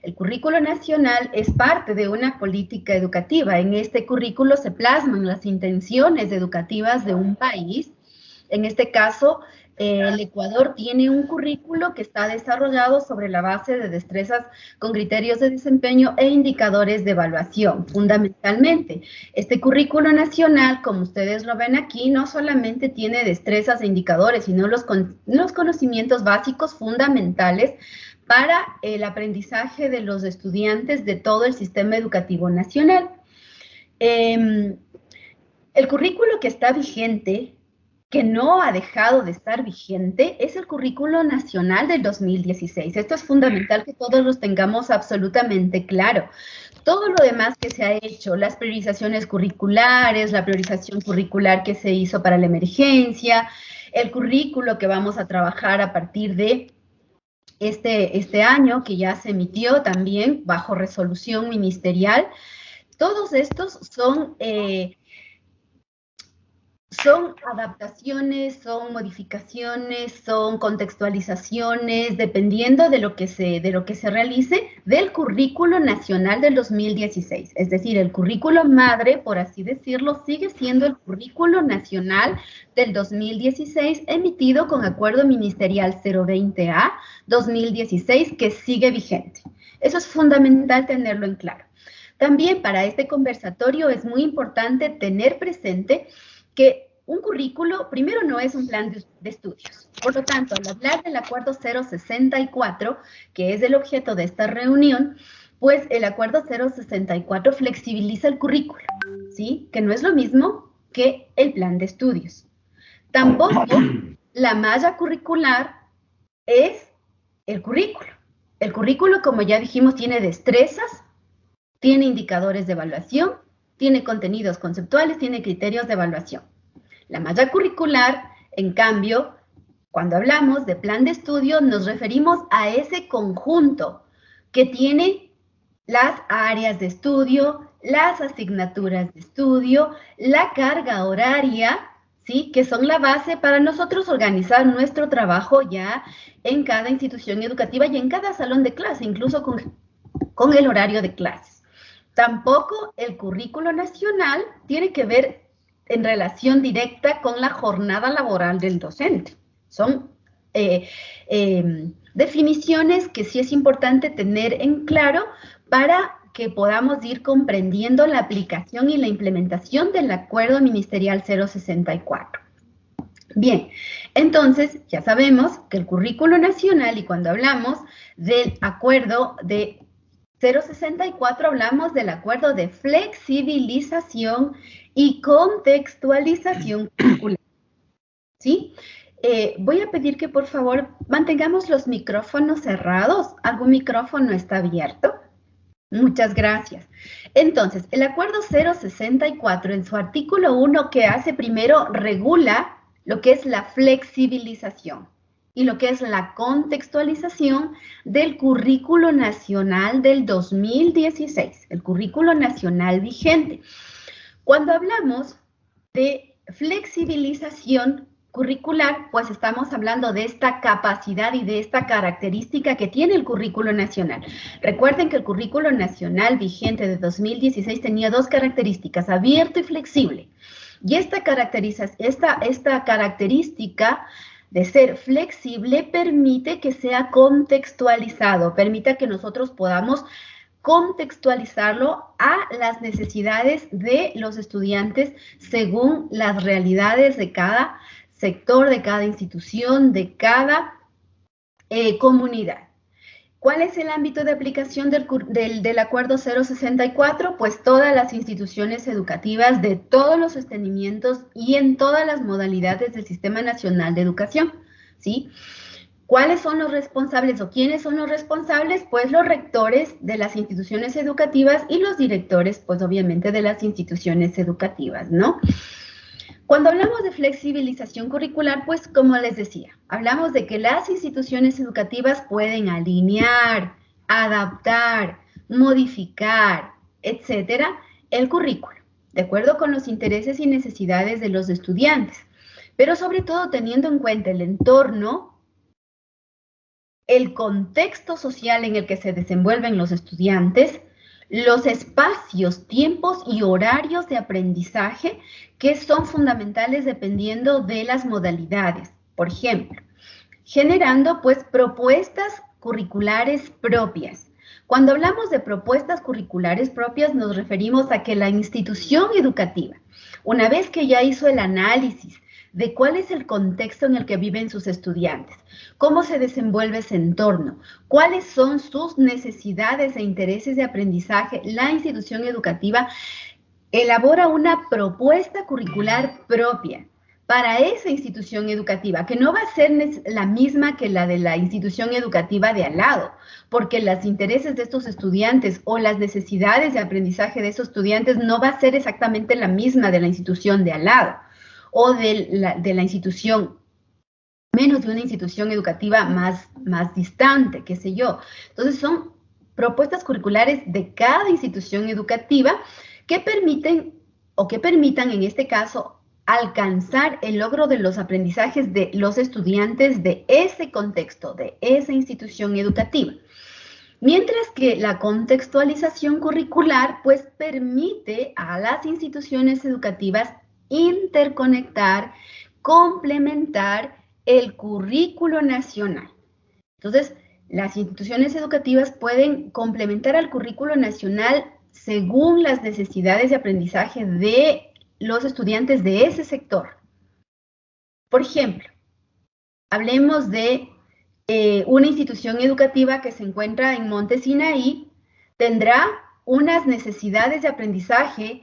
El currículo nacional es parte de una política educativa. En este currículo se plasman las intenciones educativas de un país. En este caso, el Ecuador tiene un currículo que está desarrollado sobre la base de destrezas con criterios de desempeño e indicadores de evaluación, fundamentalmente. Este currículo nacional, como ustedes lo ven aquí, no solamente tiene destrezas e indicadores, sino los conocimientos básicos fundamentales para el aprendizaje de los estudiantes de todo el sistema educativo nacional. El currículo que está vigente, que no ha dejado de estar vigente, es el currículo nacional del 2016. Esto es fundamental que todos los tengamos absolutamente claro. Todo lo demás que se ha hecho, las priorizaciones curriculares, la priorización curricular que se hizo para la emergencia, el currículo que vamos a trabajar a partir de este año, que ya se emitió también bajo resolución ministerial, todos estos son adaptaciones, son modificaciones, son contextualizaciones, dependiendo de lo que se realice del currículo nacional del 2016. Es decir, el currículo madre, por así decirlo, sigue siendo el currículo nacional del 2016 emitido con acuerdo ministerial 020A 2016 que sigue vigente. Eso es fundamental tenerlo en claro. También para este conversatorio es muy importante tener presente que un currículo, primero, no es un plan de estudios. Por lo tanto, al hablar del acuerdo 064, que es el objeto de esta reunión, pues el acuerdo 064 flexibiliza el currículo, ¿sí? Que no es lo mismo que el plan de estudios. Tampoco la malla curricular es el currículo. El currículo, como ya dijimos, tiene destrezas, tiene indicadores de evaluación, tiene contenidos conceptuales, tiene criterios de evaluación. La malla curricular, en cambio, cuando hablamos de plan de estudio, nos referimos a ese conjunto que tiene las áreas de estudio, las asignaturas de estudio, la carga horaria, ¿sí? Que son la base para nosotros organizar nuestro trabajo ya en cada institución educativa y en cada salón de clase, incluso con el horario de clases. Tampoco el currículo nacional tiene que ver en relación directa con la jornada laboral del docente. Son definiciones que sí es importante tener en claro para que podamos ir comprendiendo la aplicación y la implementación del Acuerdo Ministerial 064. Bien, entonces ya sabemos que el currículo nacional, y cuando hablamos del acuerdo de 064, hablamos del acuerdo de flexibilización y contextualización curricular, ¿sí? Voy a pedir que por favor mantengamos los micrófonos cerrados. ¿Algún micrófono está abierto? Muchas gracias. Entonces, el acuerdo 064 en su artículo 1, ¿qué hace? Primero regula lo que es la flexibilización y lo que es la contextualización del currículo nacional del 2016, el currículo nacional vigente. Cuando hablamos de flexibilización curricular, pues estamos hablando de esta capacidad y de esta característica que tiene el currículo nacional. Recuerden que el currículo nacional vigente de 2016 tenía dos características, abierto y flexible. Y esta característica de ser flexible permite que sea contextualizado, permite que nosotros podamos contextualizarlo a las necesidades de los estudiantes según las realidades de cada sector, de cada institución, de cada comunidad. ¿Cuál es el ámbito de aplicación del Acuerdo 064? Pues todas las instituciones educativas de todos los sostenimientos y en todas las modalidades del Sistema Nacional de Educación, ¿sí? ¿Cuáles son los responsables o quiénes son los responsables? Pues los rectores de las instituciones educativas y los directores, pues obviamente de las instituciones educativas, ¿no? Cuando hablamos de flexibilización curricular, pues como les decía, hablamos de que las instituciones educativas pueden alinear, adaptar, modificar, etcétera, el currículo, de acuerdo con los intereses y necesidades de los estudiantes, pero sobre todo teniendo en cuenta el entorno el contexto social en el que se desenvuelven los estudiantes, los espacios, tiempos y horarios de aprendizaje que son fundamentales dependiendo de las modalidades. Por ejemplo, generando pues propuestas curriculares propias. Cuando hablamos de propuestas curriculares propias nos referimos a que la institución educativa, una vez que ya hizo el análisis de cuál es el contexto en el que viven sus estudiantes, cómo se desenvuelve ese entorno, cuáles son sus necesidades e intereses de aprendizaje, la institución educativa elabora una propuesta curricular propia para esa institución educativa, que no va a ser la misma que la de la institución educativa de al lado, porque los intereses de estos estudiantes o las necesidades de aprendizaje de esos estudiantes no va a ser exactamente la misma de la institución de al lado o de la institución, menos de una institución educativa más distante, qué sé yo. Entonces son propuestas curriculares de cada institución educativa que permitan en este caso alcanzar el logro de los aprendizajes de los estudiantes de ese contexto, de esa institución educativa. Mientras que la contextualización curricular pues permite a las instituciones educativas interconectar, complementar el currículo nacional. Entonces, las instituciones educativas pueden complementar al currículo nacional según las necesidades de aprendizaje de los estudiantes de ese sector. Por ejemplo, hablemos de una institución educativa que se encuentra en Monte Sinaí, tendrá unas necesidades de aprendizaje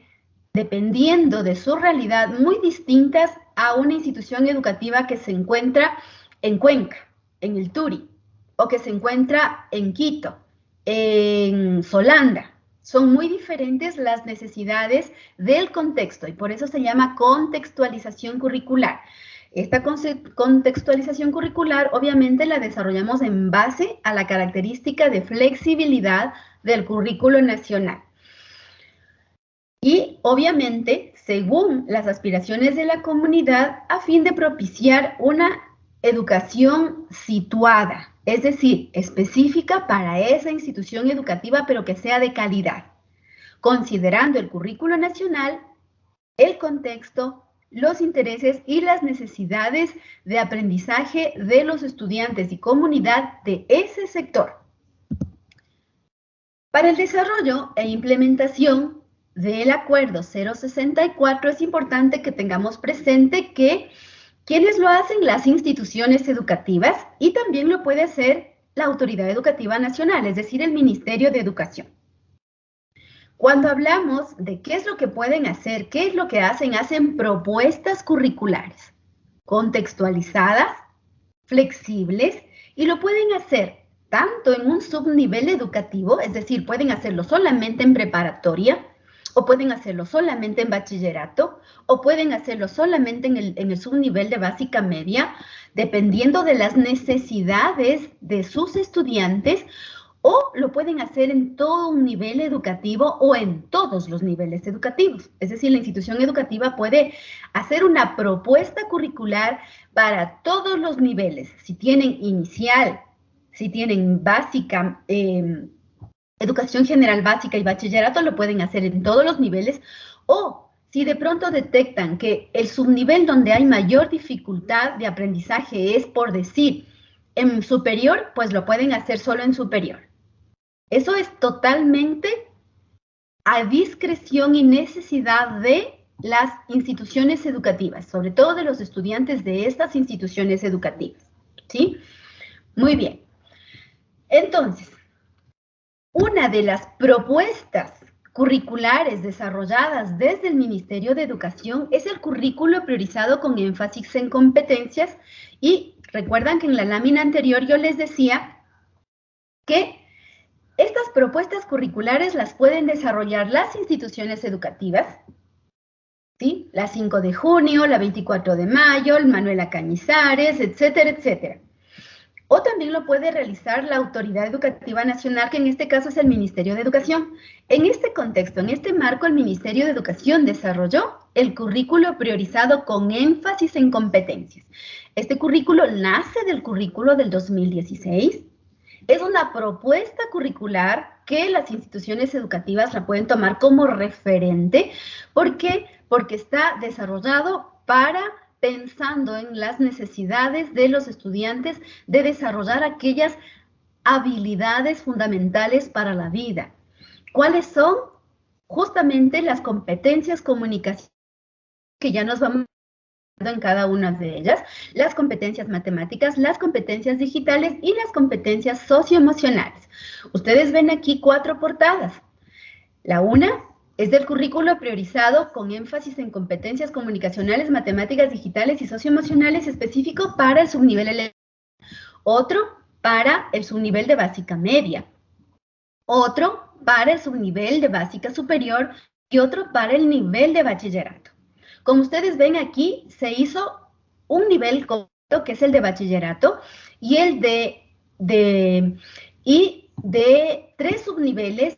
dependiendo de su realidad muy distintas a una institución educativa que se encuentra en Cuenca, en el Turi, o que se encuentra en Quito, en Solanda. Son muy diferentes las necesidades del contexto y por eso se llama contextualización curricular. Esta contextualización curricular obviamente la desarrollamos en base a la característica de flexibilidad del currículo nacional. Y obviamente, según las aspiraciones de la comunidad, a fin de propiciar una educación situada, es decir, específica para esa institución educativa, pero que sea de calidad, considerando el currículo nacional, el contexto, los intereses y las necesidades de aprendizaje de los estudiantes y comunidad de ese sector. Para el desarrollo e implementación del Acuerdo 064 es importante que tengamos presente que quienes lo hacen, las instituciones educativas, y también lo puede hacer la Autoridad Educativa Nacional, es decir, el Ministerio de Educación. Cuando hablamos de qué es lo que pueden hacer, qué es lo que hacen propuestas curriculares contextualizadas, flexibles, y lo pueden hacer tanto en un subnivel educativo, es decir, pueden hacerlo solamente en preparatoria, o pueden hacerlo solamente en bachillerato, o pueden hacerlo solamente en el subnivel de básica media, dependiendo de las necesidades de sus estudiantes, o lo pueden hacer en todo un nivel educativo o en todos los niveles educativos. Es decir, la institución educativa puede hacer una propuesta curricular para todos los niveles. Si tienen inicial, si tienen básica, educación general básica y bachillerato, lo pueden hacer en todos los niveles, o si de pronto detectan que el subnivel donde hay mayor dificultad de aprendizaje es, por decir, en superior, pues lo pueden hacer solo en superior. Eso es totalmente a discreción y necesidad de las instituciones educativas, sobre todo de los estudiantes de estas instituciones educativas, ¿sí? Muy bien. Entonces, una de las propuestas curriculares desarrolladas desde el Ministerio de Educación es el currículo priorizado con énfasis en competencias, y recuerdan que en la lámina anterior yo les decía que estas propuestas curriculares las pueden desarrollar las instituciones educativas, ¿sí? La 5 de junio, la 24 de mayo, el Manuela Cañizares, etcétera, etcétera. O también lo puede realizar la Autoridad Educativa Nacional, que en este caso es el Ministerio de Educación. En este contexto, en este marco, el Ministerio de Educación desarrolló el currículo priorizado con énfasis en competencias. Este currículo nace del currículo del 2016, Es una propuesta curricular que las instituciones educativas la pueden tomar como referente. ¿Por qué? Porque está desarrollado para pensando en las necesidades de los estudiantes de desarrollar aquellas habilidades fundamentales para la vida. ¿Cuáles son? Justamente las competencias comunicacionales, que ya nos vamos en cada una de ellas, las competencias matemáticas, las competencias digitales y las competencias socioemocionales. Ustedes ven aquí 4 portadas. La una es del currículo priorizado con énfasis en competencias comunicacionales, matemáticas, digitales y socioemocionales específico para el subnivel elemental. Otro para el subnivel de básica media. Otro para el subnivel de básica superior y otro para el nivel de bachillerato. Como ustedes ven aquí, se hizo un nivel completo, que es el de bachillerato, y el de 3 subniveles,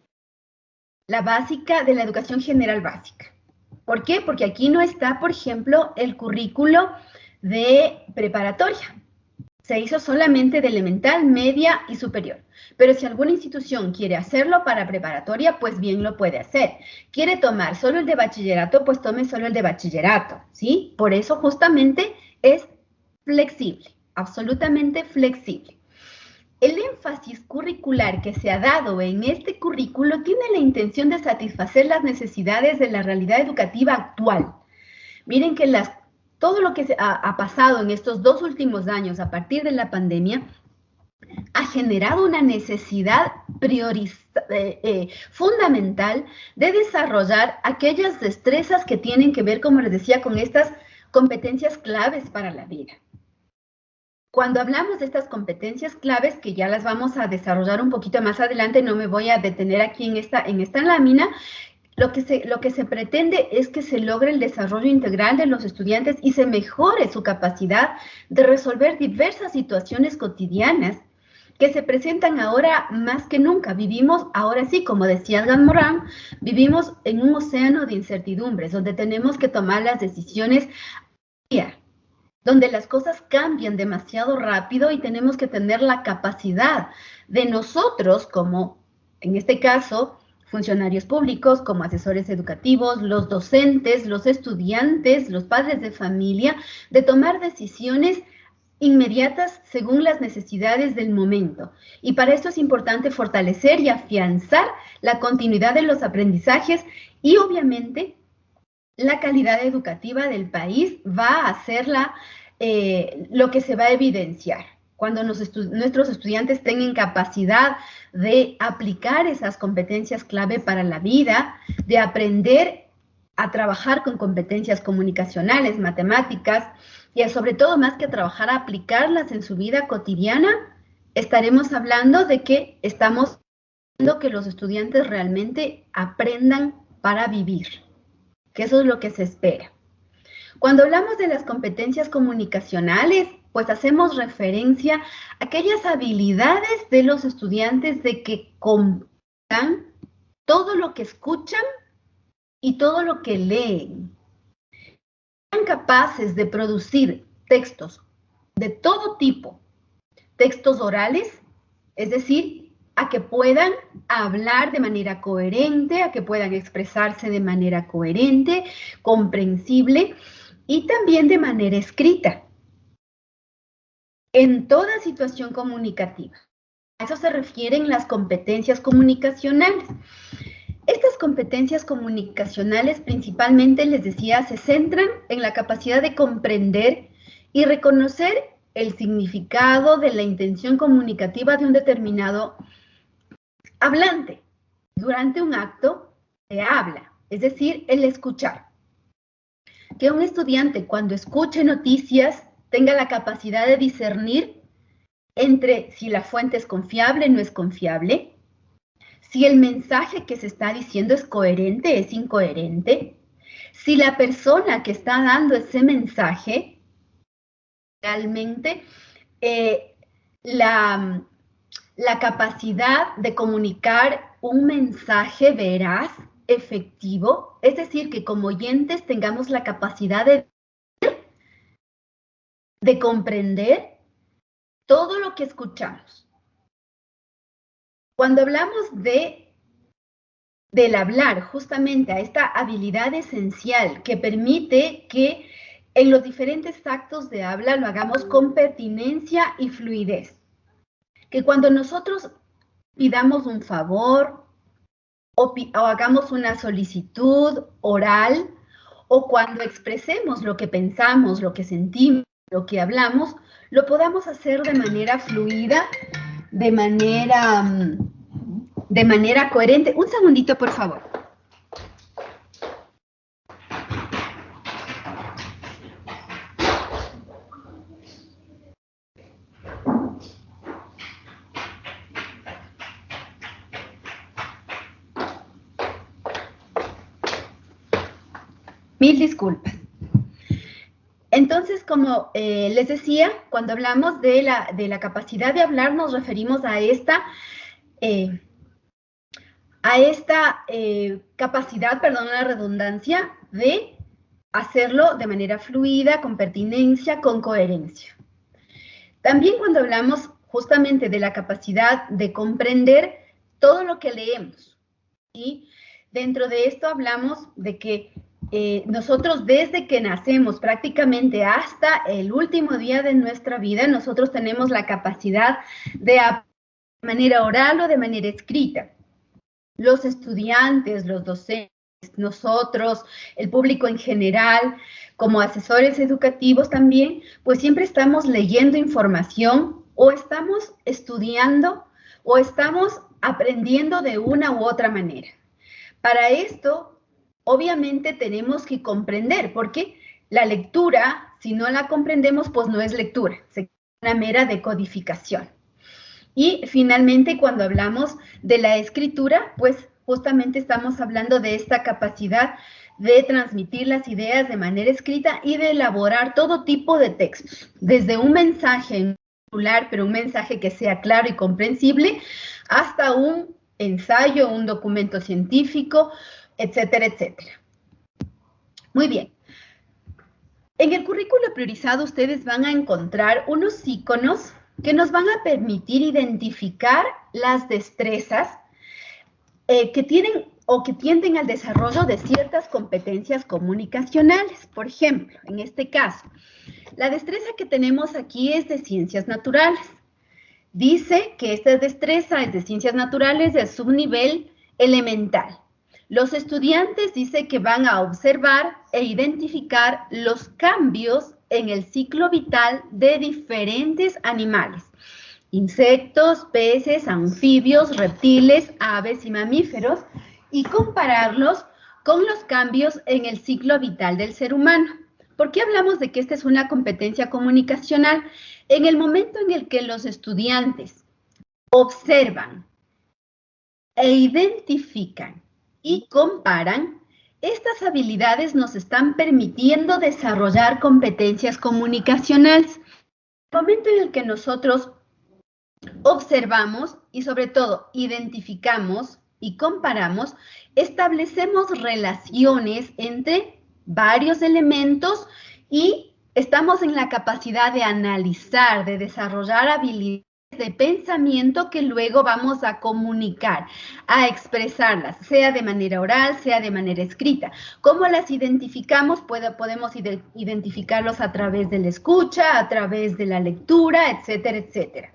la básica de la educación general básica. ¿Por qué? Porque aquí no está, por ejemplo, el currículo de preparatoria. Se hizo solamente de elemental, media y superior. Pero si alguna institución quiere hacerlo para preparatoria, pues bien lo puede hacer. Quiere tomar solo el de bachillerato, pues tome solo el de bachillerato, ¿sí? Por eso justamente es flexible, absolutamente flexible. El énfasis curricular que se ha dado en este currículo tiene la intención de satisfacer las necesidades de la realidad educativa actual. Miren que todo lo que ha pasado en estos 2 últimos años a partir de la pandemia ha generado una necesidad fundamental de desarrollar aquellas destrezas que tienen que ver, como les decía, con estas competencias claves para la vida. Cuando hablamos de estas competencias claves, que ya las vamos a desarrollar un poquito más adelante, no me voy a detener aquí en esta lámina, lo que se pretende es que se logre el desarrollo integral de los estudiantes y se mejore su capacidad de resolver diversas situaciones cotidianas que se presentan ahora más que nunca. Vivimos, ahora sí, como decía Edgar Morin, vivimos en un océano de incertidumbres, donde tenemos que tomar las decisiones, donde las cosas cambian demasiado rápido y tenemos que tener la capacidad de nosotros, como en este caso, funcionarios públicos, como asesores educativos, los docentes, los estudiantes, los padres de familia, de tomar decisiones inmediatas según las necesidades del momento. Y para esto es importante fortalecer y afianzar la continuidad de los aprendizajes y obviamente la calidad educativa del país va a ser lo que se va a evidenciar. Cuando nuestros estudiantes tengan capacidad de aplicar esas competencias clave para la vida, de aprender a trabajar con competencias comunicacionales, matemáticas, y sobre todo, más que trabajar, a aplicarlas en su vida cotidiana, estaremos hablando de que estamos haciendo que los estudiantes realmente aprendan para vivir, que eso es lo que se espera. Cuando hablamos de las competencias comunicacionales, pues hacemos referencia a aquellas habilidades de los estudiantes de que comprendan todo lo que escuchan y todo lo que leen. Sean capaces de producir textos de todo tipo, textos orales, es decir, a que puedan hablar de manera coherente, a que puedan expresarse de manera coherente, comprensible y también de manera escrita, en toda situación comunicativa. A eso se refieren las competencias comunicacionales. Estas competencias comunicacionales principalmente, les decía, se centran en la capacidad de comprender y reconocer el significado de la intención comunicativa de un determinado hablante durante un acto de habla, es decir, el escuchar. Que un estudiante, cuando escuche noticias, tenga la capacidad de discernir entre si la fuente es confiable o no es confiable, si el mensaje que se está diciendo es coherente, es incoherente, si la persona que está dando ese mensaje realmente la capacidad de comunicar un mensaje veraz, efectivo, es decir, que como oyentes tengamos la capacidad de comprender todo lo que escuchamos. Cuando hablamos del hablar, justamente a esta habilidad esencial que permite que en los diferentes actos de habla lo hagamos con pertinencia y fluidez. Que cuando nosotros pidamos un favor o hagamos una solicitud oral, o cuando expresemos lo que pensamos, lo que sentimos, lo que hablamos, lo podamos hacer de manera fluida, de manera coherente. Un segundito, por favor. Mil disculpas. Entonces, como les decía, cuando hablamos de la capacidad de hablar, nos referimos a esta capacidad, perdón la redundancia, de hacerlo de manera fluida, con pertinencia, con coherencia. También cuando hablamos justamente de la capacidad de comprender todo lo que leemos. Y dentro de esto hablamos de que nosotros desde que nacemos prácticamente hasta el último día de nuestra vida, nosotros tenemos la capacidad de manera oral o de manera escrita. Los estudiantes, los docentes, nosotros, el público en general, como asesores educativos también, pues siempre estamos leyendo información o estamos estudiando o estamos aprendiendo de una u otra manera. Para esto, obviamente tenemos que comprender, porque la lectura, si no la comprendemos, pues no es lectura, es una mera decodificación. Y finalmente, cuando hablamos de la escritura, pues justamente estamos hablando de esta capacidad de transmitir las ideas de manera escrita y de elaborar todo tipo de textos, desde un mensaje en particular, pero un mensaje que sea claro y comprensible, hasta un ensayo, un documento científico, etcétera, etcétera. Muy bien. En el currículo priorizado ustedes van a encontrar unos iconos que nos van a permitir identificar las destrezas que tienen o que tienden al desarrollo de ciertas competencias comunicacionales. Por ejemplo, en este caso, la destreza que tenemos aquí es de ciencias naturales. Dice que esta destreza es de ciencias naturales de subnivel elemental. Los estudiantes dice que van a observar e identificar los cambios en el ciclo vital de diferentes animales, insectos, peces, anfibios, reptiles, aves y mamíferos, y compararlos con los cambios en el ciclo vital del ser humano. ¿Por qué hablamos de que esta es una competencia comunicacional? En el momento en el que los estudiantes observan e identifican y comparan, estas habilidades nos están permitiendo desarrollar competencias comunicacionales. En el momento en el que nosotros observamos y sobre todo identificamos y comparamos, establecemos relaciones entre varios elementos y estamos en la capacidad de analizar, de desarrollar habilidades de pensamiento que luego vamos a comunicar, a expresarlas, sea de manera oral, sea de manera escrita. ¿Cómo las identificamos? Podemos identificarlos a través de la escucha, a través de la lectura, etcétera, etcétera.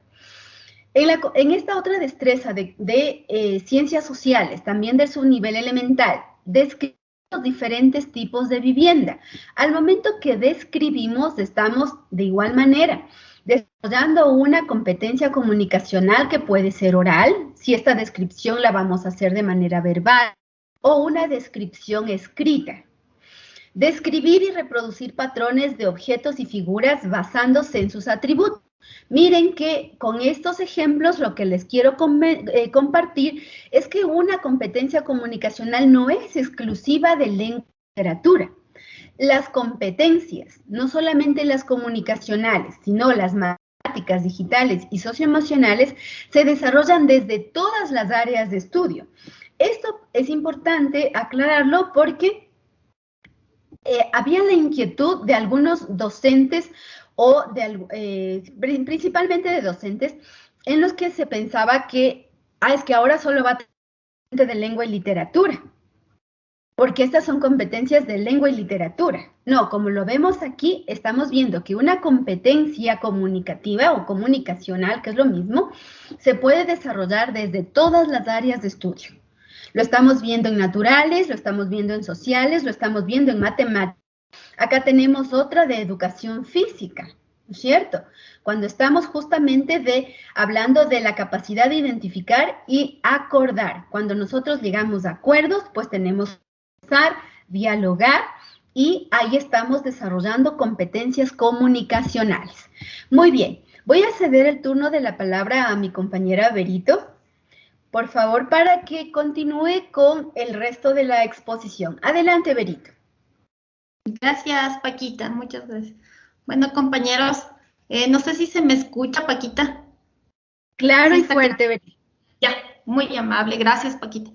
En esta otra destreza de ciencias sociales, también de su nivel elemental, describimos los diferentes tipos de vivienda. Al momento que describimos, estamos de igual manera desarrollando una competencia comunicacional que puede ser oral, si esta descripción la vamos a hacer de manera verbal, o una descripción escrita. Describir y reproducir patrones de objetos y figuras basándose en sus atributos. Miren que con estos ejemplos lo que les quiero compartir es que una competencia comunicacional no es exclusiva de lengua y literatura. Las competencias, no solamente las comunicacionales, sino las matemáticas, digitales y socioemocionales, se desarrollan desde todas las áreas de estudio. Esto es importante aclararlo porque había la inquietud de algunos docentes principalmente de docentes, en los que se pensaba que es que ahora solo va a tener de lengua y literatura, porque estas son competencias de lengua y literatura. No, como lo vemos aquí, estamos viendo que una competencia comunicativa o comunicacional, que es lo mismo, se puede desarrollar desde todas las áreas de estudio. Lo estamos viendo en naturales, lo estamos viendo en sociales, lo estamos viendo en matemáticas. Acá tenemos otra de educación física, ¿no es cierto? Cuando estamos justamente hablando de la capacidad de identificar y acordar. Cuando nosotros llegamos a acuerdos, pues tenemos que conversar, dialogar, y ahí estamos desarrollando competencias comunicacionales. Muy bien, voy a ceder el turno de la palabra a mi compañera Berito, por favor, para que continúe con el resto de la exposición. Adelante, Berito. Gracias, Paquita, muchas gracias. Bueno, compañeros, no sé si se me escucha, Paquita. Claro y fuerte, Berito. Ya, muy amable, gracias, Paquita.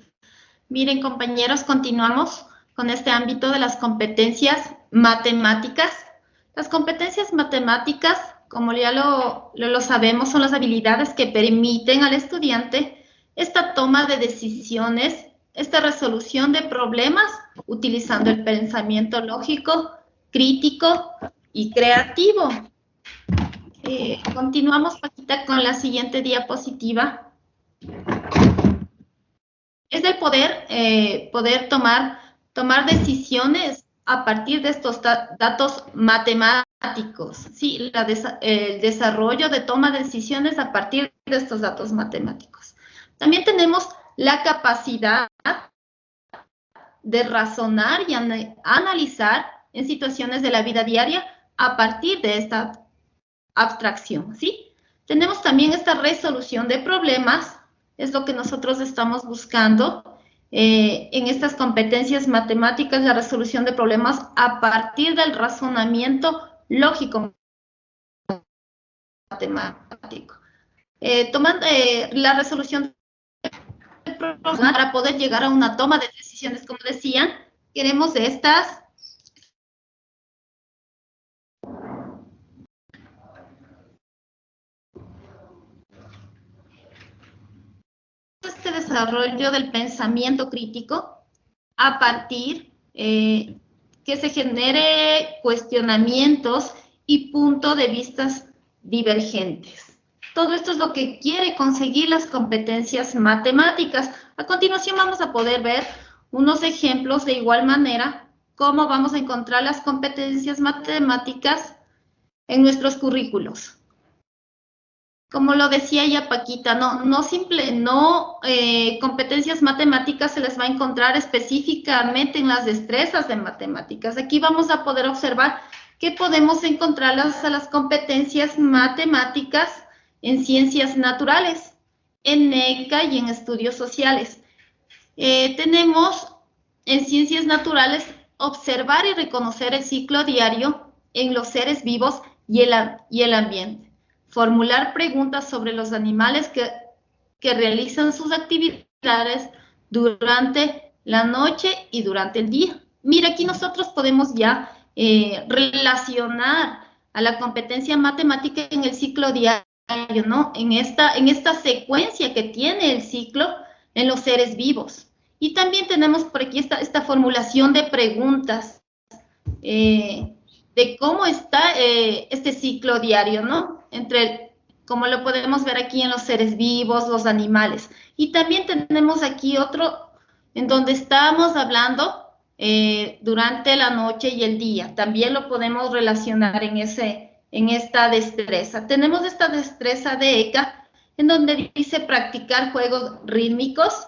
Miren, compañeros, continuamos con este ámbito de las competencias matemáticas. Las competencias matemáticas, como ya lo sabemos, son las habilidades que permiten al estudiante esta toma de decisiones, esta resolución de problemas utilizando el pensamiento lógico, crítico y creativo. Continuamos, Paquita, con la siguiente diapositiva. Es el poder tomar decisiones a partir de estos datos matemáticos, ¿sí? El desarrollo de toma de decisiones a partir de estos datos matemáticos. También tenemos la capacidad de razonar y analizar en situaciones de la vida diaria a partir de esta abstracción, ¿sí? Tenemos también esta resolución de problemas, es lo que nosotros estamos buscando en estas competencias matemáticas, la resolución de problemas a partir del razonamiento lógico matemático. Tomando la resolución de problemas para poder llegar a una toma de decisiones, como decían, queremos estas desarrollo del pensamiento crítico a partir que se genere cuestionamientos y puntos de vistas divergentes. Todo esto es lo que quiere conseguir las competencias matemáticas. A continuación vamos a poder ver unos ejemplos de igual manera cómo vamos a encontrar las competencias matemáticas en nuestros currículos. Como lo decía ya Paquita, competencias matemáticas se les va a encontrar específicamente en las destrezas de matemáticas. Aquí vamos a poder observar que podemos encontrar las competencias matemáticas en ciencias naturales, en NECA y en estudios sociales. Tenemos en ciencias naturales observar y reconocer el ciclo diario en los seres vivos y el ambiente. Formular preguntas sobre los animales que realizan sus actividades durante la noche y durante el día. Mira, aquí nosotros podemos ya relacionar a la competencia matemática en el ciclo diario, ¿no? En esta secuencia que tiene el ciclo en los seres vivos. Y también tenemos por aquí esta formulación de preguntas de cómo está este ciclo diario, ¿no? Como lo podemos ver aquí en los seres vivos, los animales. Y también tenemos aquí otro en donde estamos hablando durante la noche y el día. También lo podemos relacionar en esta destreza. Tenemos esta destreza de ECA en donde dice practicar juegos rítmicos,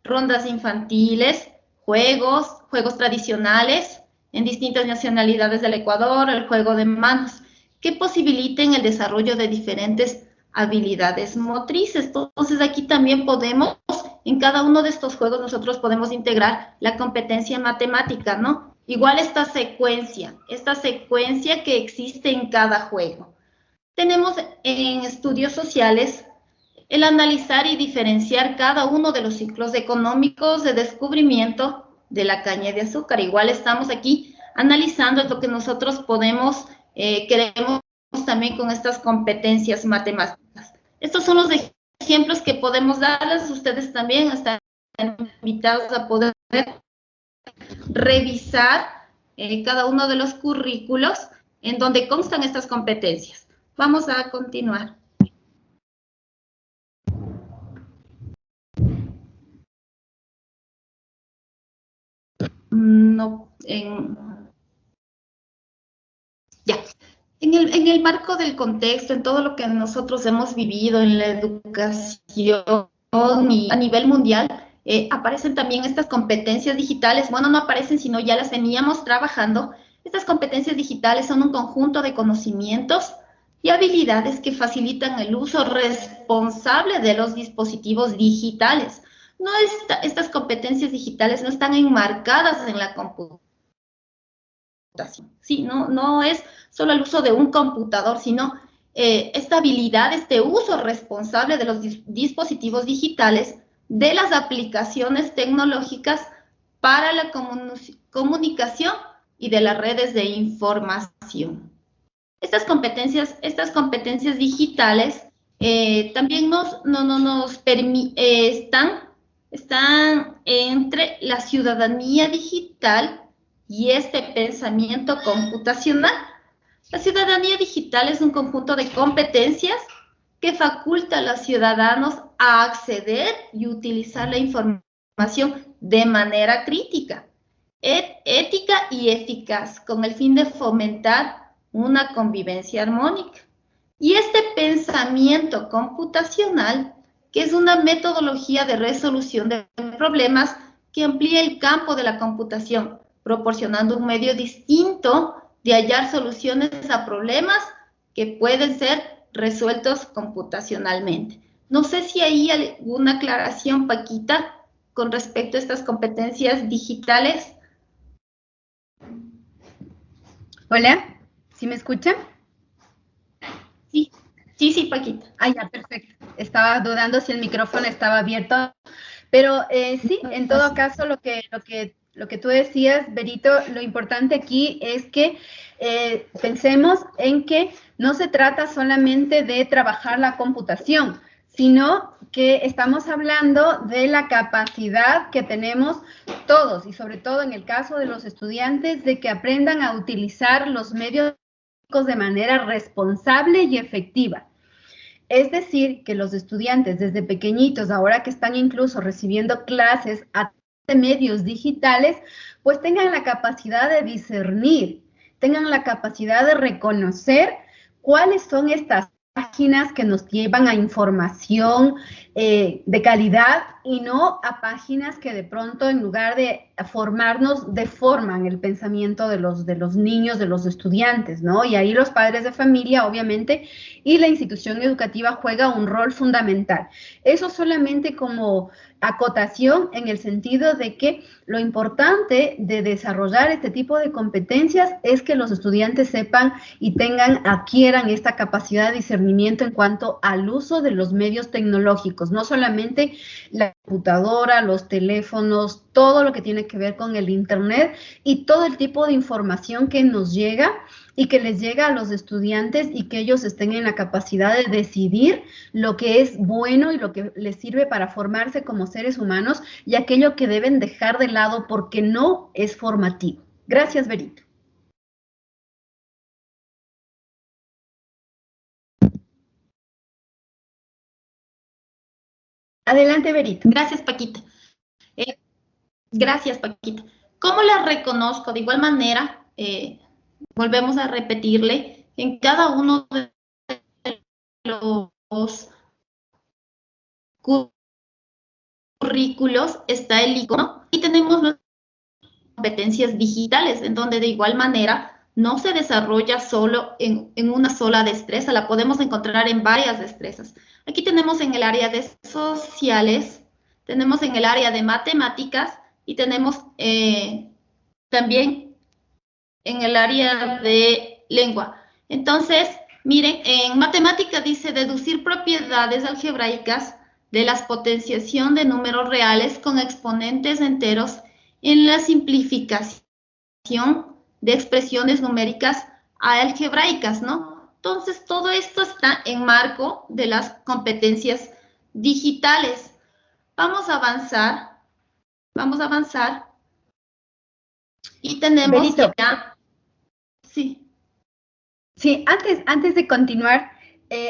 rondas infantiles, juegos tradicionales en distintas nacionalidades del Ecuador, el juego de manos, que posibiliten el desarrollo de diferentes habilidades motrices. Entonces, aquí también podemos, en cada uno de estos juegos, nosotros podemos integrar la competencia matemática, ¿no? Igual esta secuencia que existe en cada juego. Tenemos en estudios sociales el analizar y diferenciar cada uno de los ciclos económicos de descubrimiento de la caña de azúcar. Igual estamos aquí analizando lo que nosotros queremos también con estas competencias matemáticas. Estos son los ejemplos que podemos darles, ustedes también están invitados a poder revisar cada uno de los currículos en donde constan estas competencias. Vamos a continuar. No, ya. En el marco del contexto, en todo lo que nosotros hemos vivido en la educación y a nivel mundial, aparecen también estas competencias digitales. Bueno, no aparecen, sino ya las veníamos trabajando. Estas competencias digitales son un conjunto de conocimientos y habilidades que facilitan el uso responsable de los dispositivos digitales. Estas competencias digitales no están enmarcadas en la computación. Sí, no es solo el uso de un computador, sino esta habilidad, este uso responsable de los dispositivos digitales, de las aplicaciones tecnológicas para la comunicación y de las redes de información. Estas competencias digitales también están entre la ciudadanía digital y este pensamiento computacional. La ciudadanía digital es un conjunto de competencias que faculta a los ciudadanos a acceder y utilizar la información de manera crítica, ética y eficaz, con el fin de fomentar una convivencia armónica. Y este pensamiento computacional, que es una metodología de resolución de problemas que amplía el campo de la computación, proporcionando un medio distinto de hallar soluciones a problemas que pueden ser resueltos computacionalmente. No sé si hay alguna aclaración, Paquita, con respecto a estas competencias digitales. Hola, ¿sí me escuchan? Sí, Paquita. Ah, ya, perfecto. Estaba dudando si el micrófono estaba abierto, pero sí, en todo caso, lo que tú decías, Berito, lo importante aquí es que pensemos en que no se trata solamente de trabajar la computación, sino que estamos hablando de la capacidad que tenemos todos, y sobre todo en el caso de los estudiantes, de que aprendan a utilizar los medios de manera responsable y efectiva. Es decir, que los estudiantes desde pequeñitos, ahora que están incluso recibiendo clases a través de medios digitales, pues tengan la capacidad de discernir, tengan la capacidad de reconocer cuáles son estas páginas que nos llevan a información de calidad y no a páginas que de pronto, en lugar de formarnos, deforman el pensamiento de los niños, de los estudiantes, ¿no? Y ahí los padres de familia, obviamente, y la institución educativa juega un rol fundamental. Eso solamente como acotación, en el sentido de que lo importante de desarrollar este tipo de competencias es que los estudiantes sepan y adquieran esta capacidad de discernimiento en cuanto al uso de los medios tecnológicos, no solamente la computadora, los teléfonos, todo lo que tiene que ver con el internet y todo el tipo de información que nos llega y que les llega a los estudiantes, y que ellos estén en la capacidad de decidir lo que es bueno y lo que les sirve para formarse como seres humanos, y aquello que deben dejar de lado porque no es formativo. Gracias, Berito. Adelante, Berito. Gracias, Paquita. Gracias, Paquita. ¿Cómo la reconozco? De igual manera, volvemos a repetirle, en cada uno de los currículos está el icono y tenemos las competencias digitales, en donde de igual manera no se desarrolla solo en una sola destreza, la podemos encontrar en varias destrezas. Aquí tenemos en el área de sociales, tenemos en el área de matemáticas y tenemos también en el área de lengua. Entonces, miren, en matemática dice deducir propiedades algebraicas de la potenciación de números reales con exponentes enteros en la simplificación de expresiones numéricas algebraicas, ¿no? Entonces, todo esto está en marco de las competencias digitales. Vamos a avanzar. Vamos a avanzar. Y tenemos Berito, ya... Sí. sí, antes de continuar,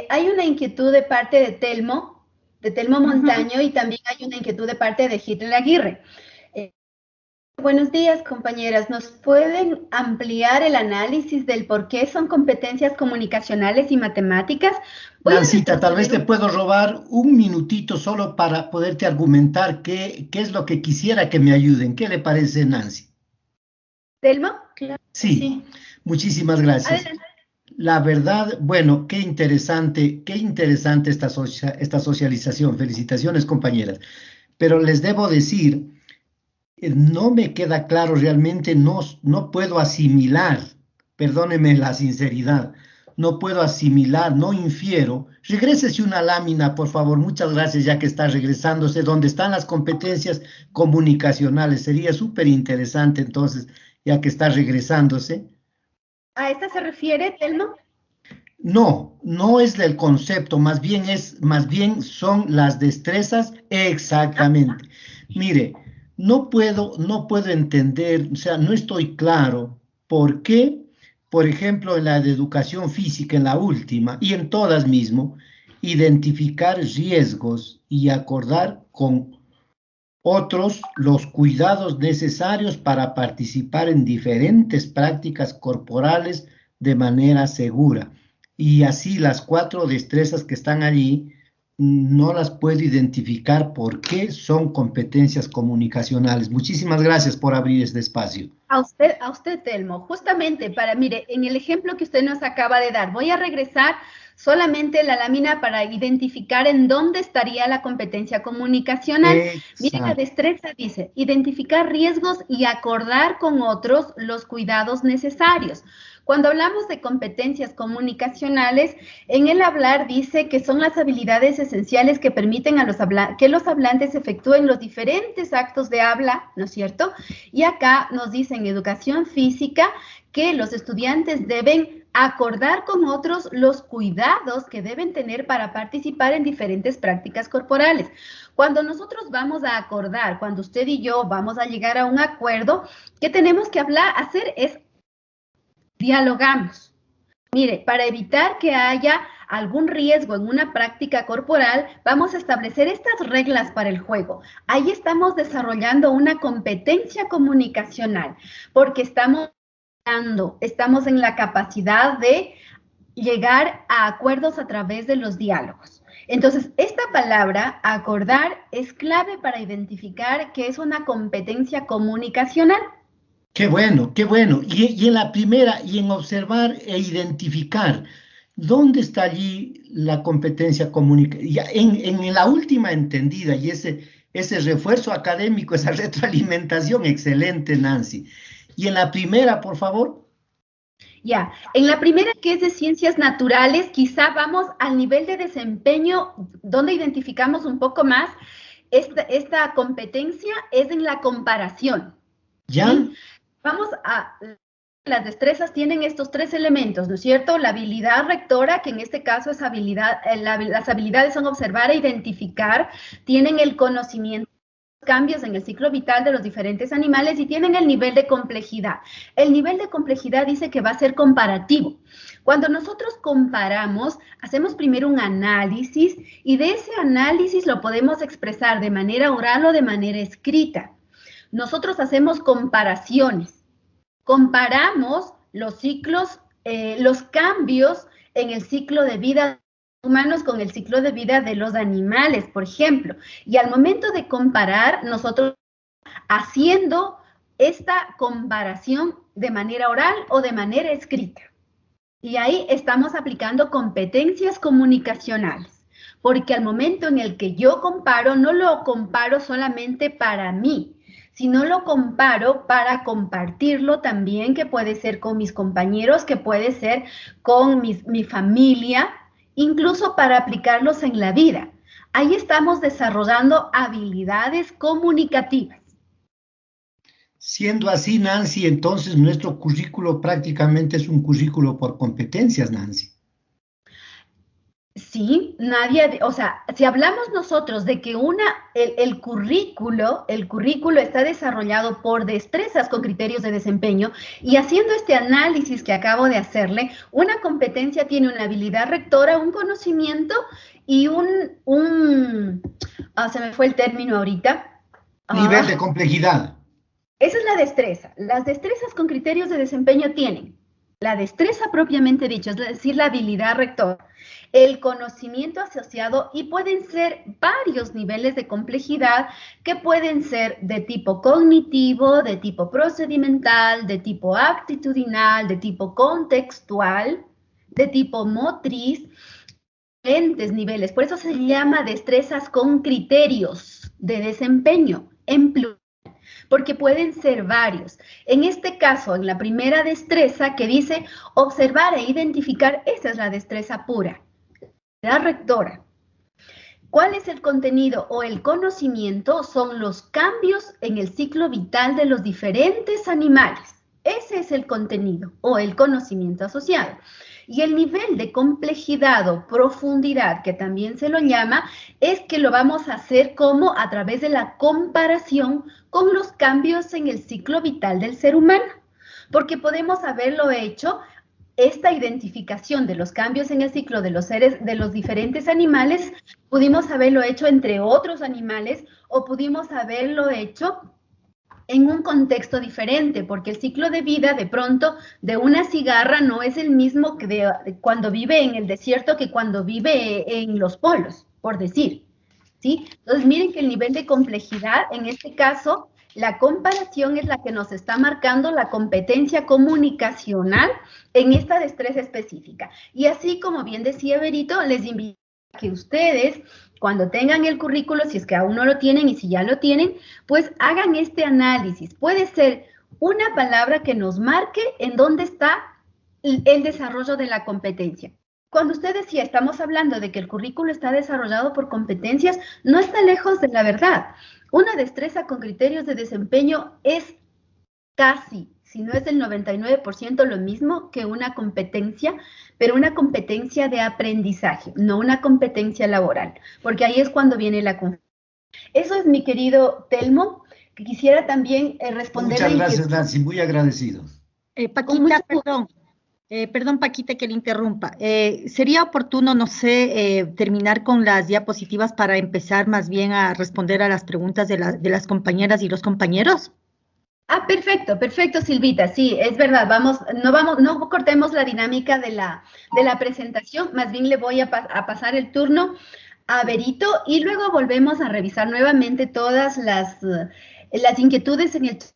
hay una inquietud de parte de Telmo Montaño, y también hay una inquietud de parte de Hitler Aguirre. Buenos días, compañeras. ¿Nos pueden ampliar el análisis del por qué son competencias comunicacionales y matemáticas? Nancita, tal vez te puedo robar un minutito solo para poderte argumentar qué es lo que quisiera que me ayuden. ¿Qué le parece, Nancy? ¿Telmo? Claro, sí, muchísimas gracias. Adelante. La verdad, bueno, qué interesante esta socialización. Felicitaciones, compañeras. Pero les debo decir, no me queda claro realmente, no puedo asimilar, perdónenme la sinceridad, no puedo asimilar, no infiero. Regrésese una lámina, por favor, muchas gracias, ya que está regresándose, donde están las competencias comunicacionales. Sería súper interesante, entonces, ya que está regresándose. ¿A esta se refiere, Telmo? No, no es del concepto, más bien son las destrezas, exactamente. Mire, no puedo entender, o sea, no estoy claro por qué, por ejemplo, en la de educación física, en la última, y en todas mismo, identificar riesgos y acordar con otros los cuidados necesarios para participar en diferentes prácticas corporales de manera segura. Y así las 4 destrezas que están allí no las puedo identificar porque son competencias comunicacionales. Muchísimas gracias por abrir este espacio. A usted, Telmo, justamente mire, en el ejemplo que usted nos acaba de dar, voy a regresar solamente la lámina para identificar en dónde estaría la competencia comunicacional. Mire, la destreza dice, identificar riesgos y acordar con otros los cuidados necesarios. Cuando hablamos de competencias comunicacionales, en el hablar dice que son las habilidades esenciales que permiten que los hablantes efectúen los diferentes actos de habla, ¿no es cierto? Y acá nos dice en educación física que los estudiantes deben acordar con otros los cuidados que deben tener para participar en diferentes prácticas corporales. Cuando nosotros vamos a acordar, cuando usted y yo vamos a llegar a un acuerdo, ¿qué tenemos que hacer? Es dialogamos. Mire, para evitar que haya algún riesgo en una práctica corporal, vamos a establecer estas reglas para el juego. Ahí estamos desarrollando una competencia comunicacional, porque estamos en la capacidad de llegar a acuerdos a través de los diálogos. Entonces, esta palabra, acordar, es clave para identificar que es una competencia comunicacional. Qué bueno, qué bueno. Y en la primera, y en observar e identificar, ¿dónde está allí la competencia comunicativa? En la última entendida, y ese refuerzo académico, esa retroalimentación, excelente, Nancy. Y en la primera, por favor. Ya, en la primera, que es de ciencias naturales, quizá vamos al nivel de desempeño, donde identificamos un poco más esta competencia, es en la comparación. ¿Ya? ¿Sí? Las destrezas tienen estos 3 elementos, ¿no es cierto? La habilidad rectora, que en este caso es las habilidades son observar e identificar, tienen el conocimiento de cambios en el ciclo vital de los diferentes animales y tienen el nivel de complejidad. El nivel de complejidad dice que va a ser comparativo. Cuando nosotros comparamos, hacemos primero un análisis y de ese análisis lo podemos expresar de manera oral o de manera escrita. Nosotros hacemos comparaciones. Comparamos los ciclos, los cambios en el ciclo de vida de los humanos con el ciclo de vida de los animales, por ejemplo. Y al momento de comparar, nosotros haciendo esta comparación de manera oral o de manera escrita. Y ahí estamos aplicando competencias comunicacionales. Porque al momento en el que yo comparo, no lo comparo solamente para mí, sino lo comparo para compartirlo también, que puede ser con mis compañeros, que puede ser con mi familia, incluso para aplicarlos en la vida. Ahí estamos desarrollando habilidades comunicativas. Siendo así, Nancy, entonces nuestro currículo prácticamente es un currículo por competencias, Nancy. Sí, nadie, o sea, si hablamos nosotros de que el currículo está desarrollado por destrezas con criterios de desempeño y haciendo este análisis que acabo de hacerle, una competencia tiene una habilidad rectora, un conocimiento y se me fue el término ahorita. Nivel de complejidad. Esa es la destreza. Las destrezas con criterios de desempeño tienen la destreza propiamente dicha, es decir, la habilidad rectora, el conocimiento asociado y pueden ser varios niveles de complejidad que pueden ser de tipo cognitivo, de tipo procedimental, de tipo actitudinal, de tipo contextual, de tipo motriz, diferentes niveles. Por eso se llama destrezas con criterios de desempeño en plural, porque pueden ser varios. En este caso, en la primera destreza que dice observar e identificar, esa es la destreza pura, la rectora. ¿Cuál es el contenido o el conocimiento? Son los cambios en el ciclo vital de los diferentes animales. Ese es el contenido o el conocimiento asociado. Y el nivel de complejidad o profundidad, que también se lo llama, es que lo vamos a hacer como a través de la comparación con los cambios en el ciclo vital del ser humano. Porque podemos haberlo hecho, esta identificación de los cambios en el ciclo de los seres, de los diferentes animales, pudimos haberlo hecho entre otros animales o pudimos haberlo hecho en un contexto diferente, porque el ciclo de vida de pronto de una cigarra no es el mismo que de cuando vive en el desierto que cuando vive en los polos, por decir, ¿sí? Entonces miren que el nivel de complejidad, en este caso, la comparación es la que nos está marcando la competencia comunicacional en esta destreza específica. Y así como bien decía Berito, les invito a que ustedes, cuando tengan el currículo, si es que aún no lo tienen y si ya lo tienen, pues hagan este análisis. Puede ser una palabra que nos marque en dónde está el desarrollo de la competencia. Cuando usted decía, estamos hablando de que el currículo está desarrollado por competencias, no está lejos de la verdad. Una destreza con criterios de desempeño es casi, si no es el 99% lo mismo que una competencia, pero una competencia de aprendizaje, no una competencia laboral, porque ahí es cuando viene la confusión. Eso es, mi querido Telmo, que quisiera también responder. Muchas gracias, Nancy, muy agradecido. Paquita, perdón, Paquita, que le interrumpa. Sería oportuno, no sé, terminar con las diapositivas para empezar más bien a responder a las preguntas de las compañeras y los compañeros. Perfecto, perfecto, Silvita. Sí, es verdad. No cortemos la dinámica de la presentación. Más bien le voy a pasar el turno a Berito y luego volvemos a revisar nuevamente todas las inquietudes en el chat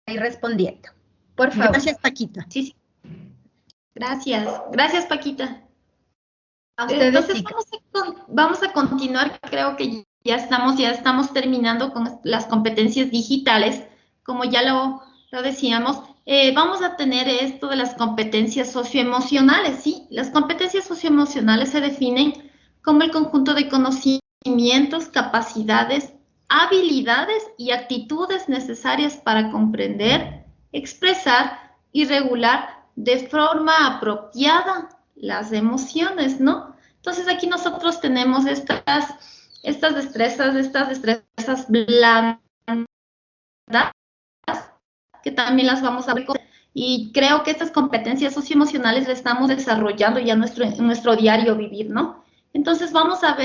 y respondiendo. Por favor. Gracias, Paquita. Sí. Gracias, Paquita. A ustedes, entonces vamos a continuar. Creo que ya estamos terminando con las competencias digitales. Como ya lo decíamos, vamos a tener esto de las competencias socioemocionales, ¿sí? Las competencias socioemocionales se definen como el conjunto de conocimientos, capacidades, habilidades y actitudes necesarias para comprender, expresar y regular de forma apropiada las emociones, ¿no? Entonces aquí nosotros tenemos estas destrezas blandas, que también las vamos a ver, y creo que estas competencias socioemocionales las estamos desarrollando ya en nuestro diario vivir, ¿no? Entonces vamos a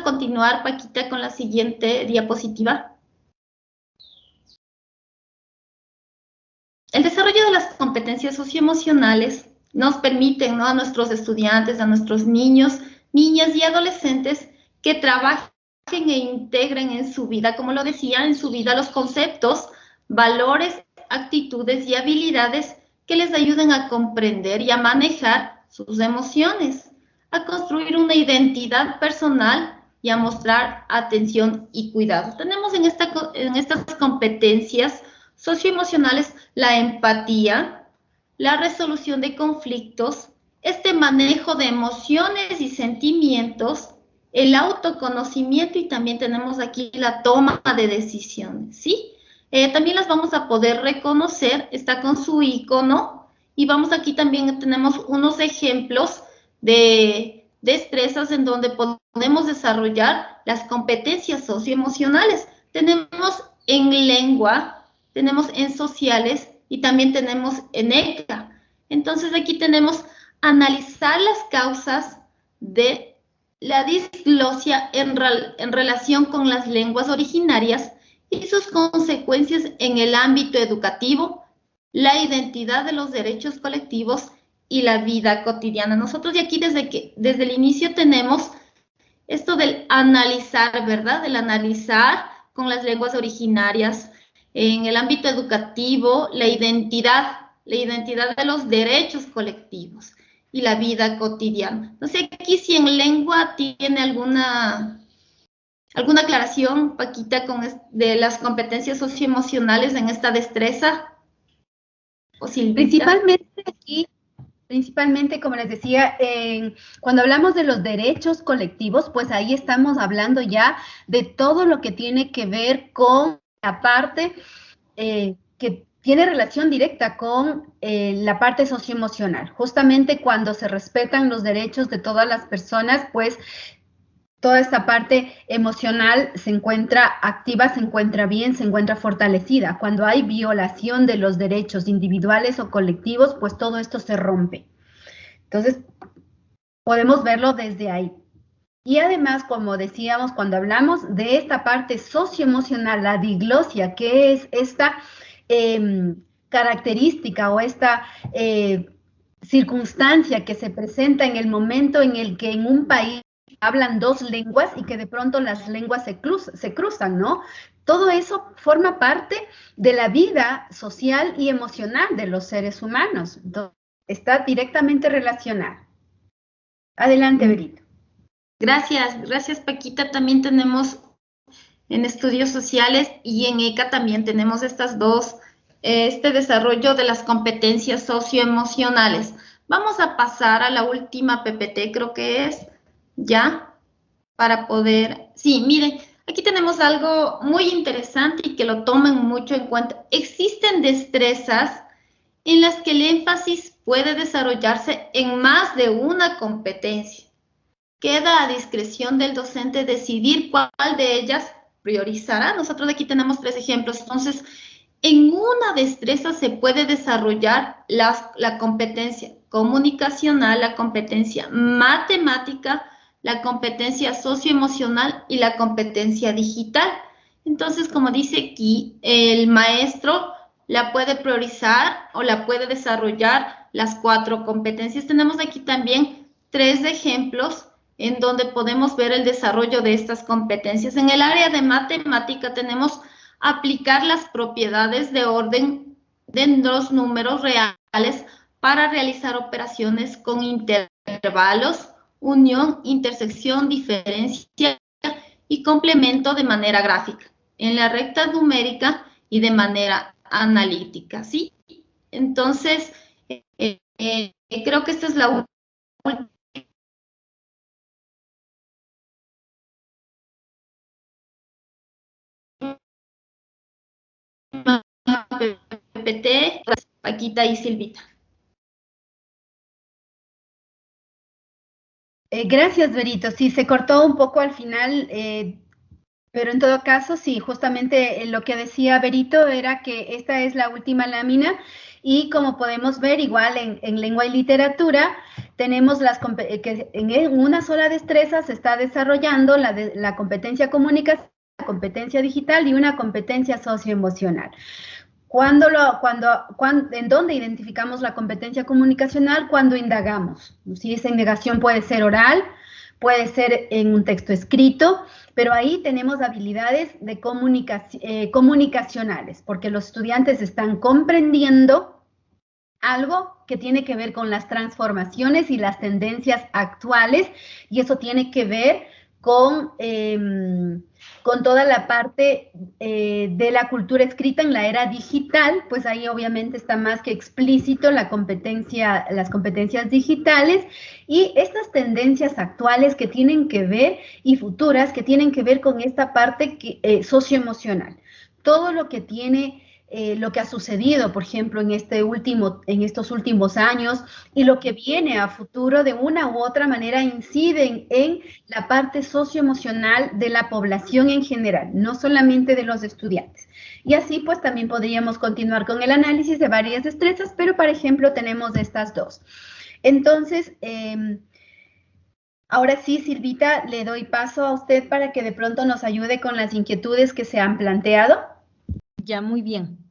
continuar, Paquita, con la siguiente diapositiva. El desarrollo de las competencias socioemocionales nos permiten, ¿no?, a nuestros estudiantes, a nuestros niños, niñas y adolescentes que trabajen e integren en su vida, como lo decía, en su vida los conceptos, valores, actitudes y habilidades que les ayuden a comprender y a manejar sus emociones, a construir una identidad personal y a mostrar atención y cuidado. Tenemos en estas competencias socioemocionales la empatía, la resolución de conflictos, este manejo de emociones y sentimientos, el autoconocimiento y también tenemos aquí la toma de decisiones, ¿sí? También las vamos a poder reconocer, está con su icono, y aquí también tenemos unos ejemplos de destrezas en donde podemos desarrollar las competencias socioemocionales. Tenemos en lengua, tenemos en sociales y también tenemos en ECA. Entonces aquí tenemos analizar las causas de la disglosia en relación con las lenguas originarias y sus consecuencias en el ámbito educativo, la identidad de los derechos colectivos y la vida cotidiana. Nosotros de aquí desde el inicio tenemos esto del analizar, ¿verdad? Del analizar con las lenguas originarias en el ámbito educativo, la identidad de los derechos colectivos y la vida cotidiana. No sé aquí si en lengua tiene alguna aclaración, Paquita, de las competencias socioemocionales en esta destreza. ¿O Silvita? Principalmente, como les decía, cuando hablamos de los derechos colectivos, pues ahí estamos hablando ya de todo lo que tiene que ver con la parte que tiene relación directa con la parte socioemocional. Justamente cuando se respetan los derechos de todas las personas, pues toda esta parte emocional se encuentra activa, se encuentra bien, se encuentra fortalecida. Cuando hay violación de los derechos individuales o colectivos, pues todo esto se rompe. Entonces, podemos verlo desde ahí. Y además, como decíamos, cuando hablamos de esta parte socioemocional, la diglosia, que es esta característica o esta circunstancia que se presenta en el momento en el que en un país hablan dos lenguas y que de pronto las lenguas se cruzan, ¿no? Todo eso forma parte de la vida social y emocional de los seres humanos. Entonces, está directamente relacionado. Adelante, Berito. Gracias, Paquita. También tenemos en estudios sociales y en ECA también tenemos estas dos, este desarrollo de las competencias socioemocionales. Vamos a pasar a la última PPT, creo que es, ya, para poder... Sí, miren, aquí tenemos algo muy interesante y que lo tomen mucho en cuenta. Existen destrezas en las que el énfasis puede desarrollarse en más de una competencia. Queda a discreción del docente decidir cuál de ellas priorizará. Nosotros aquí tenemos 3 ejemplos. Entonces, en una destreza se puede desarrollar la competencia comunicacional, la competencia matemática, la competencia socioemocional y la competencia digital. Entonces, como dice aquí, el maestro la puede priorizar o la puede desarrollar las 4 competencias. Tenemos aquí también 3 ejemplos en donde podemos ver el desarrollo de estas competencias. En el área de matemática tenemos aplicar las propiedades de orden de los números reales para realizar operaciones con intervalos, unión, intersección, diferencia y complemento de manera gráfica, en la recta numérica y de manera analítica, ¿sí? Entonces, creo que esta es la última PPT, Paquita y Silvita. Gracias, Berito. Sí, se cortó un poco al final, pero en todo caso, sí, justamente lo que decía Berito era que esta es la última lámina y como podemos ver, igual en lengua y literatura, tenemos que en una sola destreza se está desarrollando la competencia comunicacional, la competencia digital y una competencia socioemocional. ¿En dónde identificamos la competencia comunicacional? Cuando indagamos. Si esa indagación puede ser oral, puede ser en un texto escrito, pero ahí tenemos habilidades de comunicacionales, porque los estudiantes están comprendiendo algo que tiene que ver con las transformaciones y las tendencias actuales, y eso tiene que ver con toda la parte de la cultura escrita en la era digital, pues ahí obviamente está más que explícito las competencias digitales y estas tendencias actuales que tienen que ver y futuras que tienen que ver con esta parte socioemocional. Todo lo que tiene lo que ha sucedido, por ejemplo, en estos últimos años y lo que viene a futuro de una u otra manera inciden en la parte socioemocional de la población en general, no solamente de los estudiantes. Y así pues también podríamos continuar con el análisis de varias destrezas, pero por ejemplo tenemos estas dos. Entonces, ahora sí, Silvita, le doy paso a usted para que de pronto nos ayude con las inquietudes que se han planteado. Ya, muy bien.